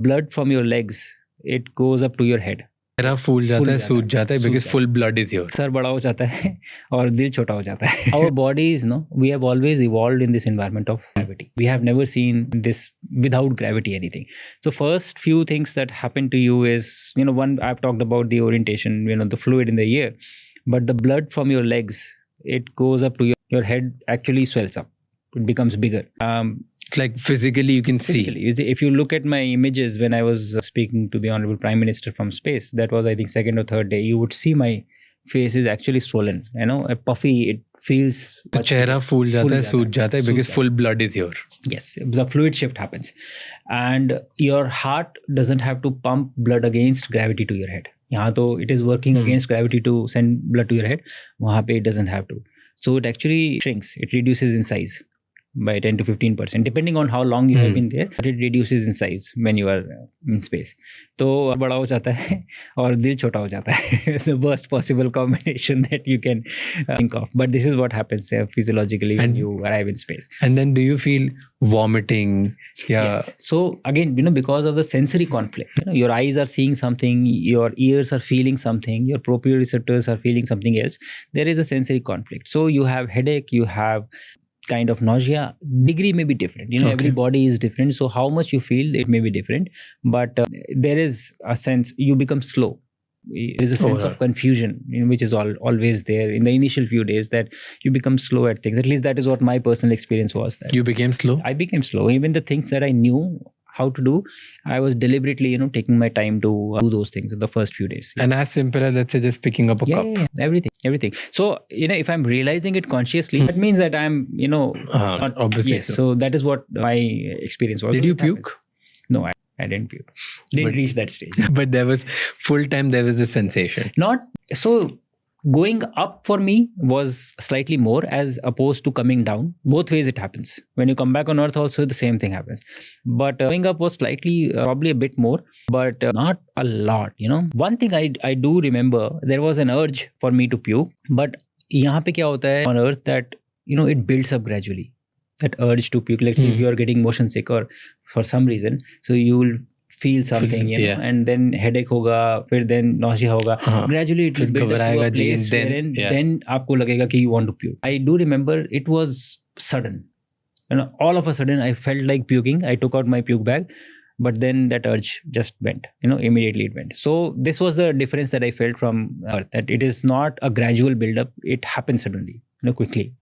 blood from your legs, it goes up to your head. चेहरा फूल जाता है, सूज जाता है, because full blood is here. Sir बड़ा हो जाता है और दिल छोटा हो जाता है. Our bodies, we have always evolved in this environment of gravity. We have never seen this without gravity anything. So first few things that happen to you is, one, I've talked about the orientation, the fluid in the ear, but the blood from your legs, it goes up to your head, actually swells up. It becomes bigger. It's like physically you can see. If you look at my images when I was speaking to the Honorable Prime Minister from space, that was I think second or third day, you would see my face is actually swollen, a puffy, it feels... तो चेहरा फूल जाता है, सूज जाता है, because full blood is here. Yes, the fluid shift happens. And your heart doesn't have to pump blood against gravity to your head. यहाँ तो it is working against gravity to send blood to your head. वहाँ पे it doesn't have to. So it actually shrinks, it reduces in size by 10 to 15%, depending on how long you have been there. But it reduces in size when you are in space. तो बड़ा हो जाता है और दिल छोटा हो जाता है. The worst possible combination that you can think of. But this is what happens physiologically when you arrive in space. And then do you feel vomiting? Yeah. Yes. So again, because of the sensory conflict, your eyes are seeing something, your ears are feeling something, your proprioceptors are feeling something else. There is a sensory conflict. So you have headache, you have kind of nausea. Degree may be different. Every body is different. So how much you feel, it may be different. But there is a sense, you become slow. There is a sense of confusion, which is always there in the initial few days, that you become slow at things. At least that is what my personal experience was. You became slow? I became slow. Even the things that I knew how to do, I was deliberately, taking my time to do those things in the first few days. And as simple as, let's say, just picking up a cup. Yeah, everything. So, if I'm realizing it consciously, that means that I'm, not, obviously. Yes, so that is what my experience was. Did you puke? No, I didn't puke. Didn't reach that stage. But there was full time, there was this sensation. Not so. Going up for me was slightly more as opposed to coming down. Both ways it happens. When you come back on Earth also the same thing happens. But going up was slightly, probably a bit more, but not a lot, One thing I do remember, there was an urge for me to puke. But यहाँ पे क्या होता है on Earth that, it builds up gradually. That urge to puke. Let's say if you are getting motion sick or for some reason, so you will feel something, and then headache hoga, फिर then nausea hoga. Gradually it will build up to a place wherein then आपको लगेगा कि you want to puke. I do remember it was sudden. All of a sudden I felt like puking. I took out my puke bag, but then that urge just went. Immediately it went. So this was the difference that I felt from Earth. That it is not a gradual build up. It happens suddenly, quickly.